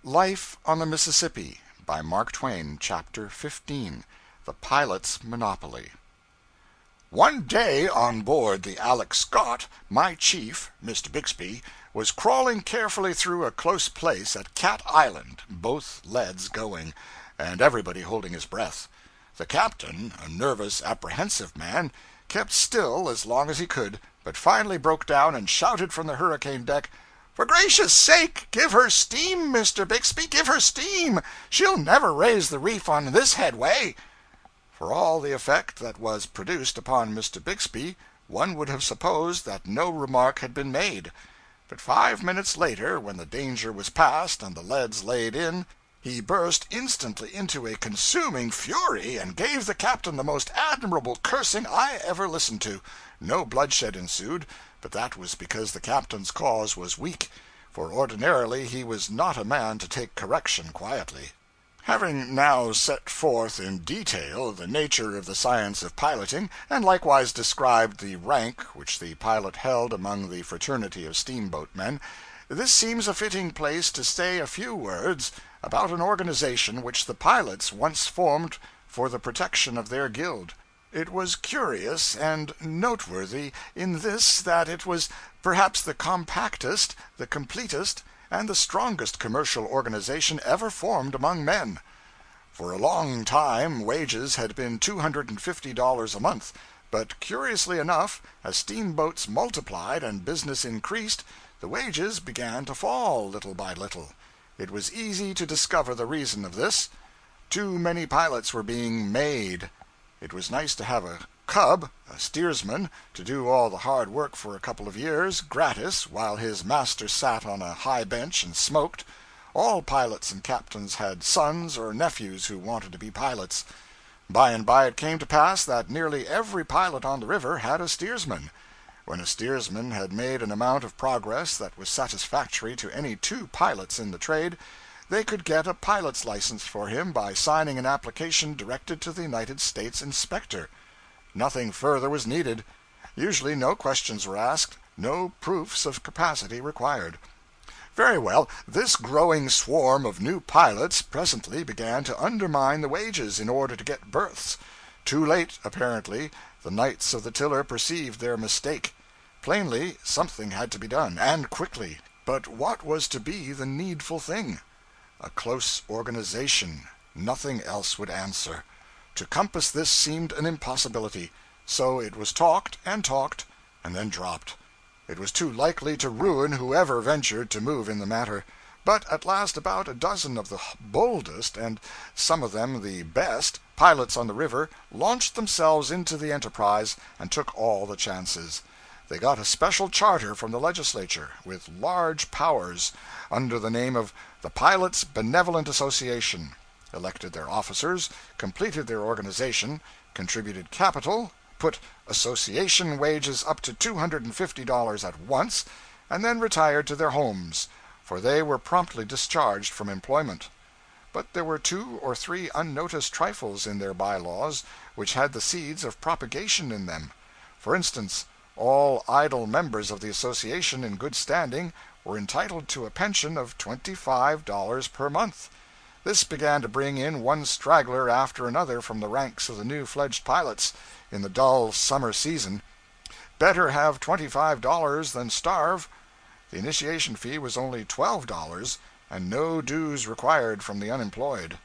Life on the Mississippi, by Mark Twain. Chapter 15. The Pilot's Monopoly. One day on board the Alex Scott, my chief, Mr. Bixby, was crawling carefully through a close place at Cat Island, both leads going, and everybody holding his breath. The captain, a nervous, apprehensive man, kept still as long as he could, but finally broke down and shouted from the hurricane deck, "For gracious sake, give her steam, Mr. Bixby, give her steam! She'll never raise the reef on this headway." For all the effect that was produced upon Mr. Bixby, one would have supposed that no remark had been made. But 5 minutes later, when the danger was past and the leads laid in, he burst instantly into a consuming fury and gave the captain the most admirable cursing I ever listened to. No bloodshed ensued, but that was because the captain's cause was weak, for ordinarily he was not a man to take correction quietly. Having now set forth in detail the nature of the science of piloting, and likewise described the rank which the pilot held among the fraternity of steamboatmen, this seems a fitting place to say a few words about an organization which the pilots once formed for the protection of their guild. It was curious and noteworthy in this that it was perhaps the compactest, the completest, and the strongest commercial organization ever formed among men. For a long time wages had been $250 a month, but curiously enough, as steamboats multiplied and business increased, the wages began to fall little by little. It was easy to discover the reason of this. Too many pilots were being made. It was nice to have a cub, a steersman, to do all the hard work for a couple of years, gratis, while his master sat on a high bench and smoked. All pilots and captains had sons or nephews who wanted to be pilots. By and by it came to pass that nearly every pilot on the river had a steersman. When a steersman had made an amount of progress that was satisfactory to any two pilots in the trade, they could get a pilot's license for him by signing an application directed to the United States Inspector. Nothing further was needed. Usually no questions were asked, no proofs of capacity required. Very well, this growing swarm of new pilots presently began to undermine the wages in order to get berths. Too late, apparently, the knights of the tiller perceived their mistake. Plainly, something had to be done, and quickly. But what was to be the needful thing? A close organization. Nothing else would answer. To compass this seemed an impossibility. So it was talked, and then dropped. It was too likely to ruin whoever ventured to move in the matter. But at last about a dozen of the boldest, and some of them the best, pilots on the river launched themselves into the enterprise and took all the chances. They got a special charter from the legislature, with large powers, under the name of the Pilots' Benevolent Association, elected their officers, completed their organization, contributed capital, put association wages up to $250 at once, and then retired to their homes, for they were promptly discharged from employment. But there were 2 or 3 unnoticed trifles in their bylaws which had the seeds of propagation in them. For instance, all idle members of the association in good standing were entitled to a pension of $25 per month. This began to bring in one straggler after another from the ranks of the new-fledged pilots in the dull summer season. Better have $25 than starve. The initiation fee was only $12, and no dues required from the unemployed.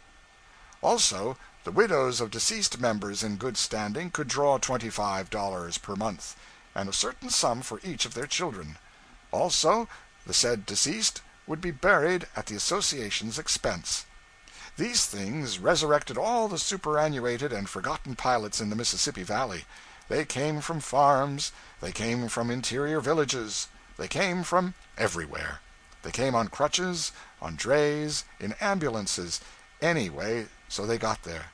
Also, the widows of deceased members in good standing could draw $25 per month, and a certain sum for each of their children. Also, the said deceased would be buried at the association's expense. These things resurrected all the superannuated and forgotten pilots in the Mississippi Valley. They came from farms, they came from interior villages, they came from everywhere. They came on crutches, on drays, in ambulances, anyway, so they got there.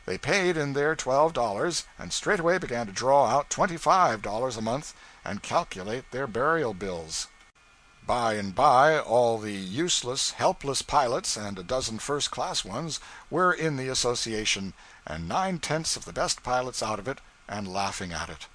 They paid in their $12, and straightway began to draw out $25 a month and calculate their burial bills. By and by, all the useless, helpless pilots and a dozen first-class ones were in the association, and 9/10 of the best pilots out of it, and laughing at it.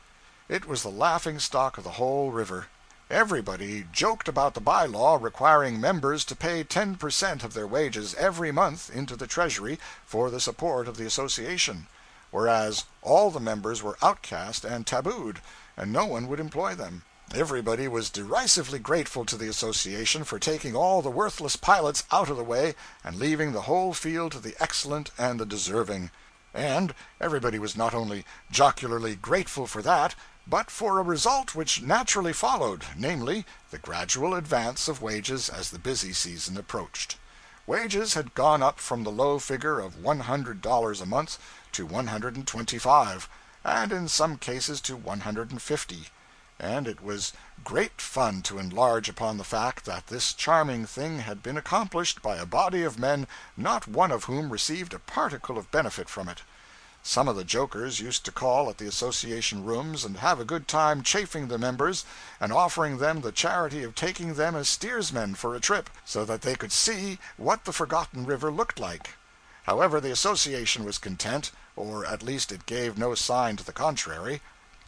It was the laughing stock of the whole river. Everybody joked about the bylaw requiring members to pay 10% of their wages every month into the treasury for the support of the association, whereas all the members were outcast and tabooed, and no one would employ them. Everybody was derisively grateful to the association for taking all the worthless pilots out of the way and leaving the whole field to the excellent and the deserving. And everybody was not only jocularly grateful for that, but for a result which naturally followed, namely, the gradual advance of wages as the busy season approached. Wages had gone up from the low figure of $100 a month to $125, and in some cases to $150, and it was great fun to enlarge upon the fact that this charming thing had been accomplished by a body of men not one of whom received a particle of benefit from it. Some of the jokers used to call at the association rooms and have a good time chaffing the members and offering them the charity of taking them as steersmen for a trip, so that they could see what the forgotten river looked like. However, the association was content, or at least it gave no sign to the contrary.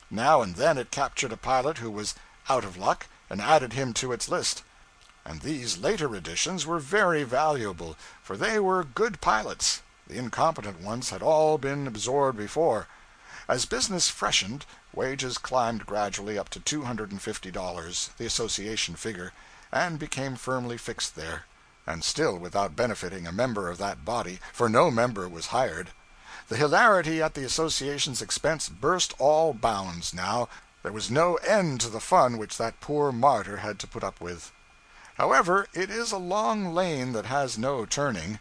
Now and then it captured a pilot who was out of luck and added him to its list. And these later additions were very valuable, for they were good pilots. The incompetent ones had all been absorbed before. As business freshened, wages climbed gradually up to $250, the association figure, and became firmly fixed there, and still without benefiting a member of that body, for no member was hired. The hilarity at the association's expense burst all bounds now. There was no end to the fun which that poor martyr had to put up with. However, it is a long lane that has no turning.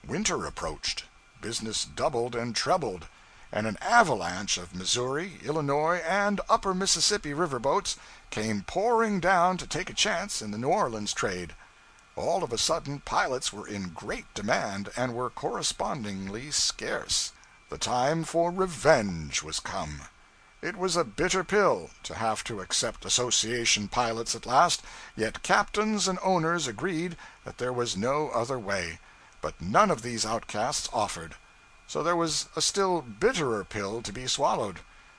Winter approached. Business doubled and trebled, and an avalanche of Missouri, Illinois, and upper Mississippi riverboats came pouring down to take a chance in the New Orleans trade. All of a sudden, pilots were in great demand and were correspondingly scarce. The time for revenge was come. It was a bitter pill to have to accept association pilots at last, yet captains and owners agreed that there was no other way. But none of these outcasts offered. So there was a still bitterer pill to be swallowed.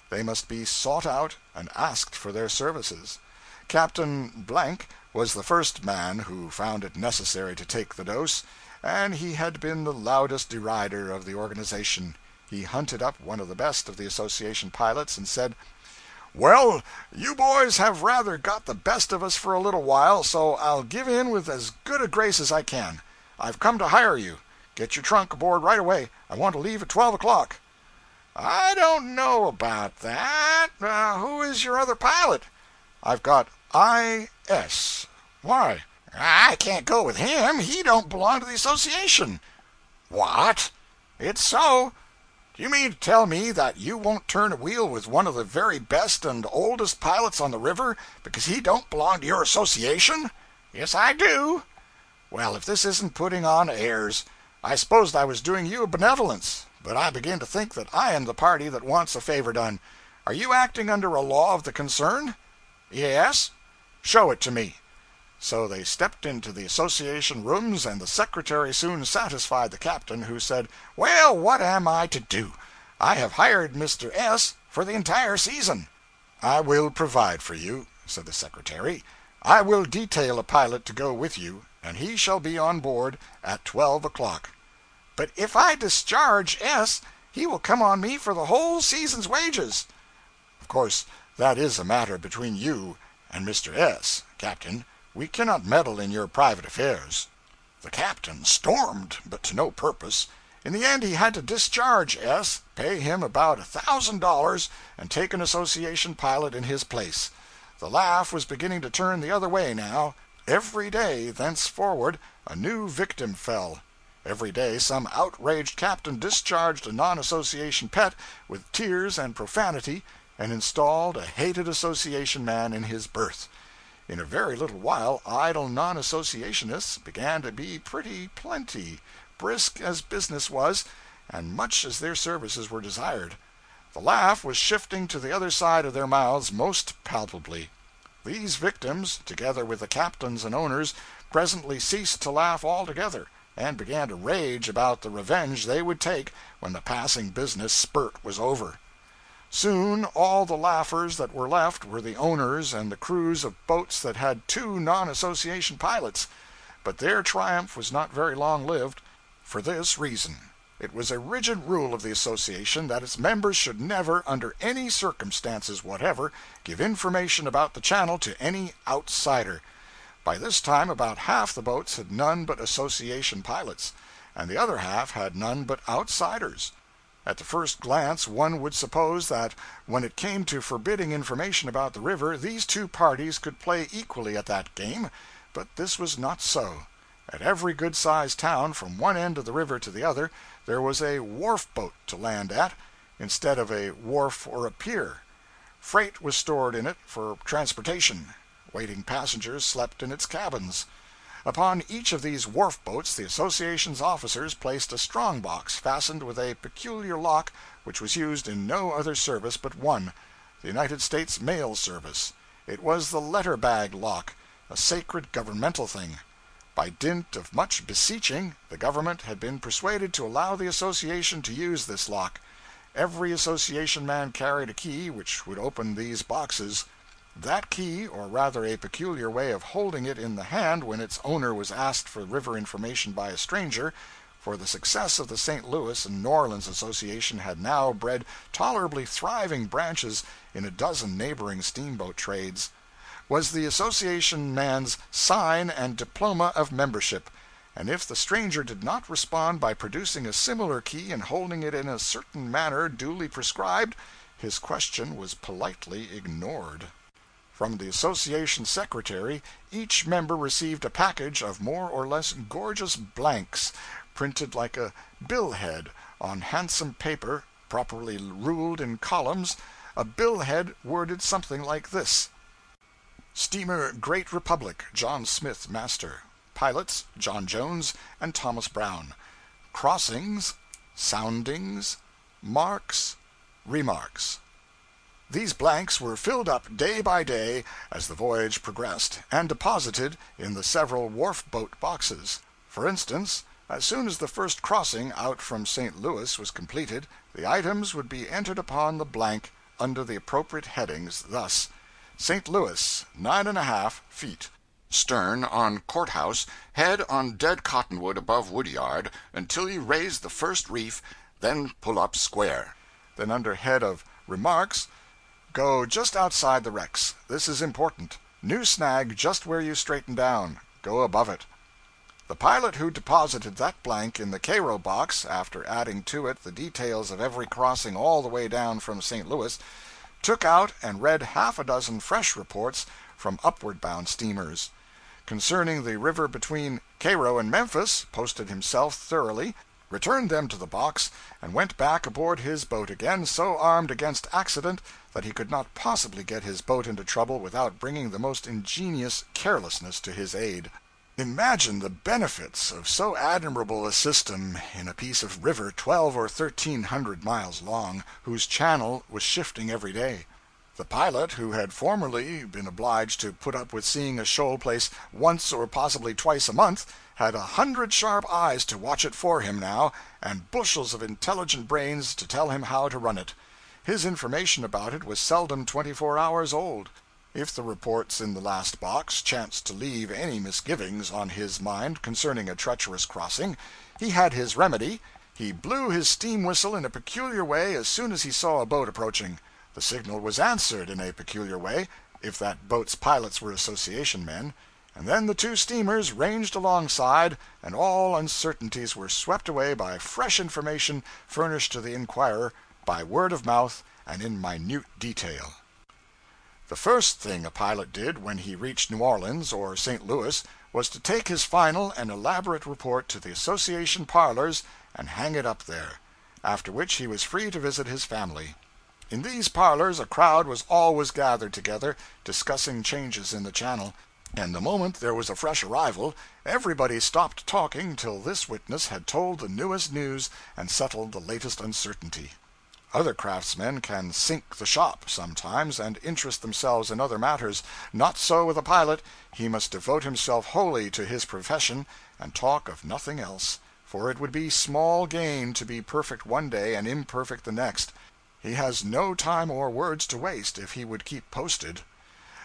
They must be sought out and asked for their services. Captain Blank was the first man who found it necessary to take the dose, and he had been the loudest derider of the organization. He hunted up one of the best of the association pilots and said, "Well, you boys have rather got the best of us for a little while, so I'll give in with as good a grace as I can. I've come to hire you. Get your trunk aboard right away. I want to leave at 12 o'clock. "I don't know about that. Who is your other pilot?" "I've got I.S. "Why?" "I can't go with him. He don't belong to the association." "What?" "It's so. Do you mean to tell me that you won't turn a wheel with one of the very best and oldest pilots on the river because he don't belong to your association?" "Yes, I do." "Well, if this isn't putting on airs. I supposed I was doing you a benevolence, but I begin to think that I am the party that wants a favor done. Are you acting under a law of the concern?" "Yes." "Show it to me." So they stepped into the association rooms, and the secretary soon satisfied the captain, who said, "Well, what am I to do? I have hired Mr. S. for the entire season." "I will provide for you," said the secretary. "I will detail a pilot to go with you, and he shall be on board at 12 o'clock." "But if I discharge S., he will come on me for the whole season's wages." "Of course, that is a matter between you and Mr. S., Captain. We cannot meddle in your private affairs." The captain stormed, but to no purpose. In the end he had to discharge S., pay him about $1,000, and take an association pilot in his place. The laugh was beginning to turn the other way now. Every day, thenceforward, a new victim fell. Every day some outraged captain discharged a non-association pet with tears and profanity, and installed a hated association man in his berth. In a very little while, idle non-associationists began to be pretty plenty, brisk as business was, and much as their services were desired. The laugh was shifting to the other side of their mouths most palpably. These victims, together with the captains and owners, presently ceased to laugh altogether, and began to rage about the revenge they would take when the passing business spurt was over. Soon all the laughers that were left were the owners and the crews of boats that had two non-association pilots. But their triumph was not very long lived, for this reason: it was a rigid rule of the association that its members should never, under any circumstances whatever, give information about the channel to any outsider. By this time about half the boats had none but association pilots, and the other half had none but outsiders. At the first glance one would suppose that when it came to forbidding information about the river, these two parties could play equally at that game, but this was not so. At every good-sized town, from one end of the river to the other, there was a wharf boat to land at, instead of a wharf or a pier. Freight was stored in it for transportation. Waiting passengers slept in its cabins. Upon each of these wharf boats the association's officers placed a strong box fastened with a peculiar lock which was used in no other service but one, the United States mail service. It was the letter bag lock, a sacred governmental thing. By dint of much beseeching, the government had been persuaded to allow the association to use this lock. Every association man carried a key which would open these boxes. That key, or rather a peculiar way of holding it in the hand when its owner was asked for river information by a stranger, for the success of the St. Louis and New Orleans Association had now bred tolerably thriving branches in a dozen neighboring steamboat trades, was the association man's sign and diploma of membership, and if the stranger did not respond by producing a similar key and holding it in a certain manner duly prescribed, his question was politely ignored. From the association secretary, each member received a package of more or less gorgeous blanks, printed like a bill-head on handsome paper, properly ruled in columns. A bill-head worded something like this: Steamer Great Republic, John Smith, master. Pilots, John Jones and Thomas Brown. Crossings, soundings, marks, remarks. These blanks were filled up day by day as the voyage progressed, and deposited in the several wharf boat boxes. For instance, as soon as the first crossing out from St. Louis was completed, the items would be entered upon the blank under the appropriate headings, thus: St. Louis, 9½ feet. Stern on courthouse, head on dead cottonwood above woodyard until you raise the first reef, then pull up square. Then under head of remarks, go just outside the wrecks. This is important. New snag just where you straighten down. Go above it. The pilot who deposited that blank in the Cairo box, after adding to it the details of every crossing all the way down from St. Louis, took out and read half a dozen fresh reports from upward bound steamers. Concerning the river between Cairo and Memphis, posted himself thoroughly, returned them to the box, and went back aboard his boat again, so armed against accident that he could not possibly get his boat into trouble without bringing the most ingenious carelessness to his aid. Imagine the benefits of so admirable a system in a piece of river 12 or 1300 miles long, whose channel was shifting every day. The pilot, who had formerly been obliged to put up with seeing a shoal place once or possibly twice a month, had 100 sharp eyes to watch it for him now, and bushels of intelligent brains to tell him how to run it. His information about it was seldom 24 hours old. If the reports in the last box chanced to leave any misgivings on his mind concerning a treacherous crossing, he had his remedy. He blew his steam whistle in a peculiar way as soon as he saw a boat approaching. The signal was answered in a peculiar way, if that boat's pilots were association men, and then the two steamers ranged alongside, and all uncertainties were swept away by fresh information furnished to the inquirer by word of mouth and in minute detail. The first thing a pilot did when he reached New Orleans or St. Louis was to take his final and elaborate report to the association parlors and hang it up there, after which he was free to visit his family. In these parlors a crowd was always gathered together, discussing changes in the channel, and the moment there was a fresh arrival, everybody stopped talking till this witness had told the newest news and settled the latest uncertainty. Other craftsmen can sink the shop, sometimes, and interest themselves in other matters. Not so with a pilot. He must devote himself wholly to his profession, and talk of nothing else, for it would be small gain to be perfect one day and imperfect the next. He has no time or words to waste if he would keep posted.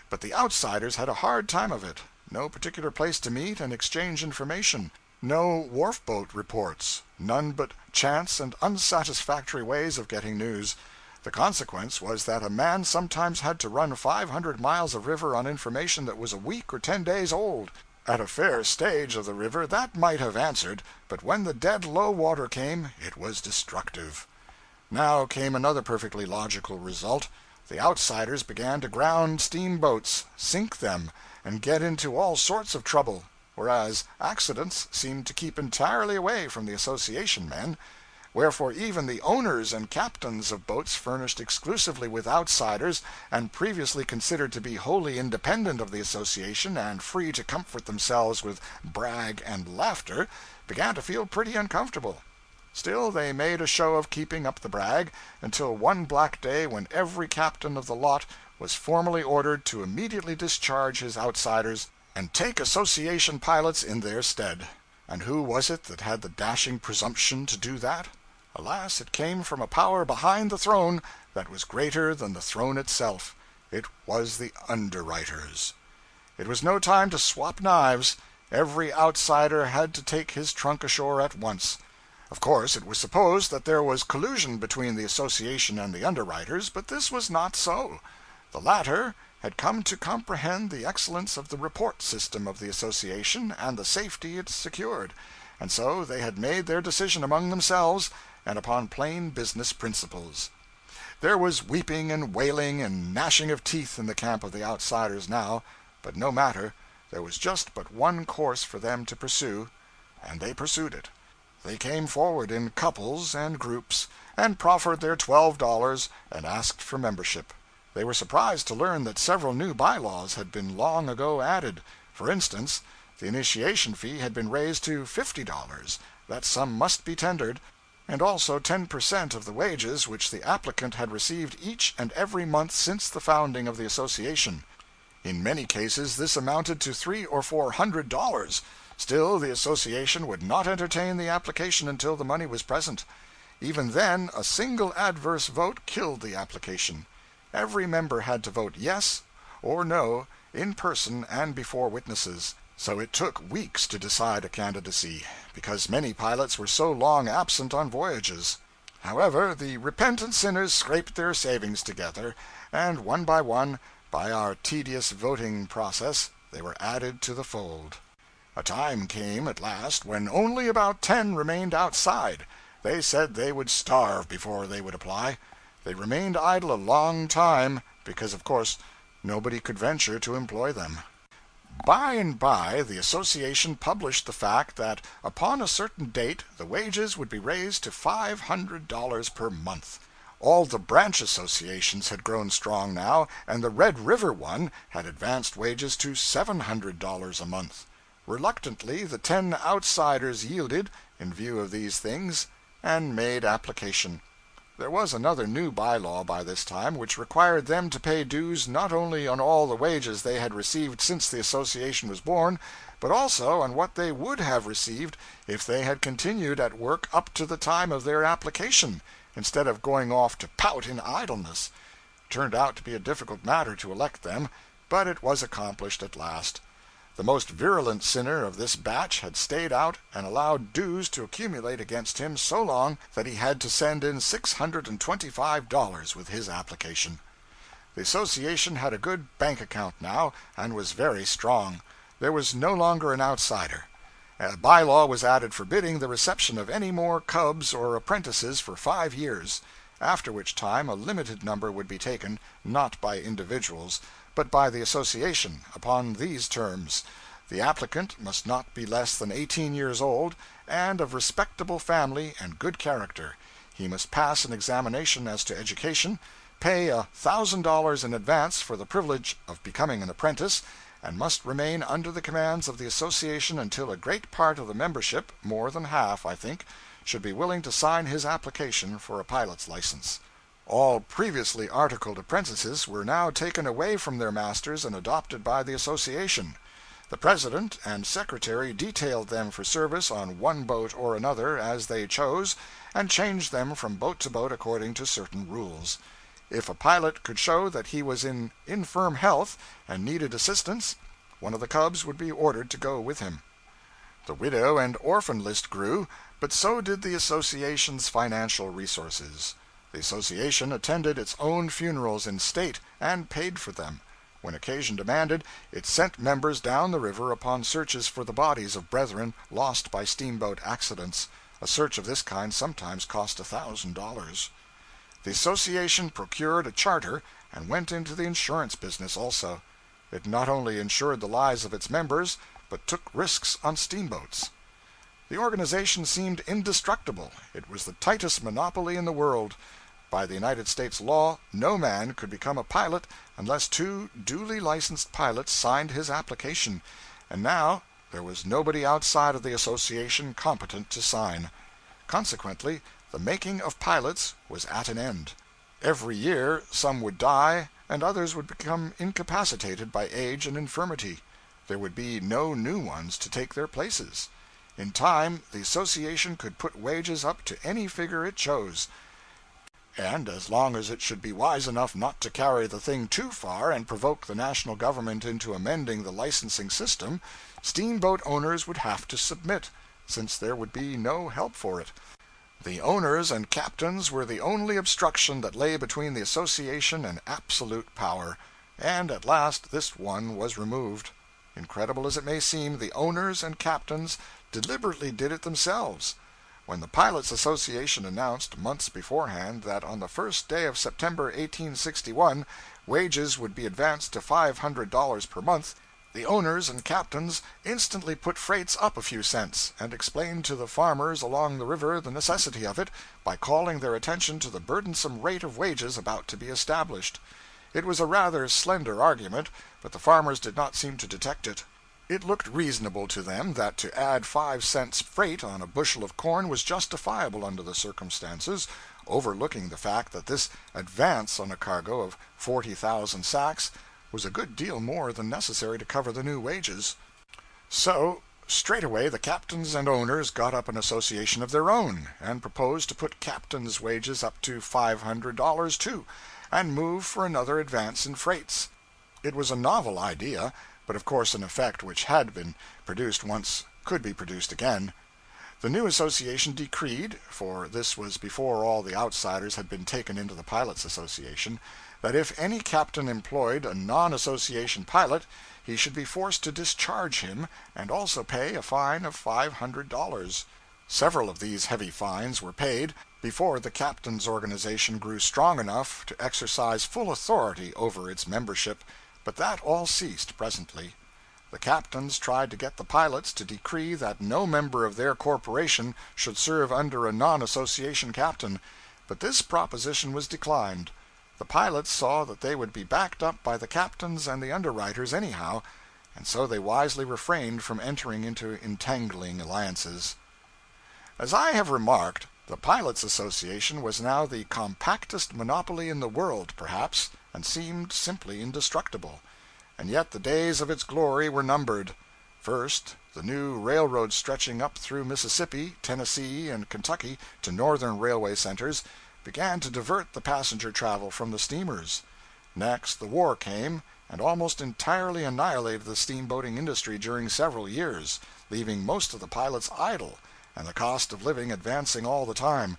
But the outsiders had a hard time of it. No particular place to meet and exchange information. No wharf boat reports. None but chance and unsatisfactory ways of getting news. The consequence was that a man sometimes had to run 500 miles of river on information that was a week or 10 days old. At a fair stage of the river that might have answered, but when the dead low water came, it was destructive. Now came another perfectly logical result. The outsiders began to ground steamboats, sink them, and get into all sorts of trouble, whereas accidents seemed to keep entirely away from the association men. Wherefore even the owners and captains of boats furnished exclusively with outsiders, and previously considered to be wholly independent of the association and free to comfort themselves with brag and laughter, began to feel pretty uncomfortable. Still, they made a show of keeping up the brag, until one black day when every captain of the lot was formally ordered to immediately discharge his outsiders and take association pilots in their stead. And who was it that had the dashing presumption to do that? Alas, it came from a power behind the throne that was greater than the throne itself. It was the underwriters. It was no time to swap knives. Every outsider had to take his trunk ashore at once. Of course, it was supposed that there was collusion between the association and the underwriters, but this was not so. The latter had come to comprehend the excellence of the report system of the association and the safety it secured, and so they had made their decision among themselves and upon plain business principles. There was weeping and wailing and gnashing of teeth in the camp of the outsiders now, but no matter, there was just but one course for them to pursue, and they pursued it. They came forward in couples and groups, and proffered their $12 and asked for membership. They were surprised to learn that several new bylaws had been long ago added. For instance, the initiation fee had been raised to $50. That sum must be tendered, and also 10% of the wages which the applicant had received each and every month since the founding of the association. In many cases this amounted to $300 or $400. Still, the association would not entertain the application until the money was present. Even then, a single adverse vote killed the application. Every member had to vote yes or no, in person and before witnesses. So it took weeks to decide a candidacy, because many pilots were so long absent on voyages. However, the repentant sinners scraped their savings together, and one, by our tedious voting process, they were added to the fold. A time came, at last, when only about 10 remained outside. They said they would starve before they would apply. They remained idle a long time, because, of course, nobody could venture to employ them. By and by, the association published the fact that upon a certain date the wages would be raised to $500 per month. All the branch associations had grown strong now, and the Red River one had advanced wages to $700 a month. Reluctantly, the 10 outsiders yielded, in view of these things, and made application. There was another new bylaw by this time, which required them to pay dues not only on all the wages they had received since the association was born, but also on what they would have received if they had continued at work up to the time of their application, instead of going off to pout in idleness. It turned out to be a difficult matter to elect them, but it was accomplished at last. The most virulent sinner of this batch had stayed out and allowed dues to accumulate against him so long that he had to send in $625 with his application. The association had a good bank account now, and was very strong. There was no longer an outsider. A bylaw was added forbidding the reception of any more cubs or apprentices for 5 years, after which time a limited number would be taken, not by individuals, but by the association, upon these terms: the applicant must not be less than 18 years old, and of respectable family and good character. He must pass an examination as to education, pay $1,000 in advance for the privilege of becoming an apprentice, and must remain under the commands of the association until a great part of the membership, more than half, I think, should be willing to sign his application for a pilot's license. All previously articled apprentices were now taken away from their masters and adopted by the association. The president and secretary detailed them for service on one boat or another as they chose, and changed them from boat to boat according to certain rules. If a pilot could show that he was in infirm health and needed assistance, one of the cubs would be ordered to go with him. The widow and orphan list grew, but so did the association's financial resources. The association attended its own funerals in state, and paid for them. When occasion demanded, it sent members down the river upon searches for the bodies of brethren lost by steamboat accidents. A search of this kind sometimes cost $1,000. The association procured a charter, and went into the insurance business also. It not only insured the lives of its members, but took risks on steamboats. The organization seemed indestructible. It was the tightest monopoly in the world. By the United States law, no man could become a pilot unless 2 duly licensed pilots signed his application, and now there was nobody outside of the association competent to sign. Consequently, the making of pilots was at an end. Every year some would die, and others would become incapacitated by age and infirmity. There would be no new ones to take their places. In time, the association could put wages up to any figure it chose. And as long as it should be wise enough not to carry the thing too far and provoke the national government into amending the licensing system, steamboat owners would have to submit, since there would be no help for it. The owners and captains were the only obstruction that lay between the association and absolute power, and at last this one was removed. Incredible as it may seem, the owners and captains deliberately did it themselves. When the Pilots Association announced, months beforehand, that on the first day of September, 1861, wages would be advanced to $500 per month, the owners and captains instantly put freights up a few cents, and explained to the farmers along the river the necessity of it by calling their attention to the burdensome rate of wages about to be established. It was a rather slender argument, but the farmers did not seem to detect it. It looked reasonable to them that to add 5 cents freight on a bushel of corn was justifiable under the circumstances, overlooking the fact that this advance on a cargo of 40,000 sacks was a good deal more than necessary to cover the new wages. So, straightway the captains and owners got up an association of their own, and proposed to put captains' wages up to $500 too, and move for another advance in freights. It was a novel idea, but of course an effect which had been produced once could be produced again. The new association decreed, for this was before all the outsiders had been taken into the Pilots Association, that if any captain employed a non-association pilot, he should be forced to discharge him, and also pay a fine of $500. Several of these heavy fines were paid before the captains' organization grew strong enough to exercise full authority over its membership, but that all ceased presently. The captains tried to get the pilots to decree that no member of their corporation should serve under a non-association captain, but this proposition was declined. The pilots saw that they would be backed up by the captains and the underwriters anyhow, and so they wisely refrained from entering into entangling alliances. As I have remarked, the Pilots Association was now the compactest monopoly in the world, perhaps, and seemed simply indestructible. And yet the days of its glory were numbered. First, the new railroads stretching up through Mississippi, Tennessee, and Kentucky to northern railway centers began to divert the passenger travel from the steamers. Next, the war came, and almost entirely annihilated the steamboating industry during several years, leaving most of the pilots idle, and the cost of living advancing all the time.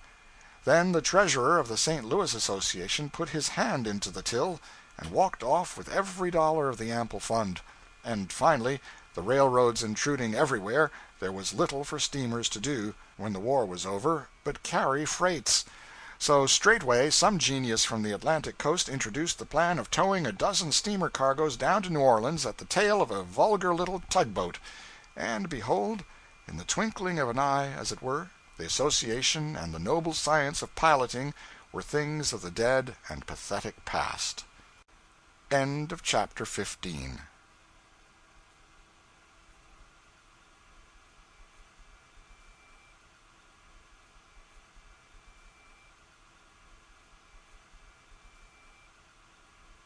Then the treasurer of the St. Louis Association put his hand into the till, and walked off with every dollar of the ample fund. And finally, the railroads intruding everywhere, there was little for steamers to do, when the war was over, but carry freights. So straightway some genius from the Atlantic coast introduced the plan of towing a dozen steamer cargoes down to New Orleans at the tail of a vulgar little tugboat. And behold, in the twinkling of an eye, as it were, the association and the noble science of piloting were things of the dead and pathetic past. End of chapter 15.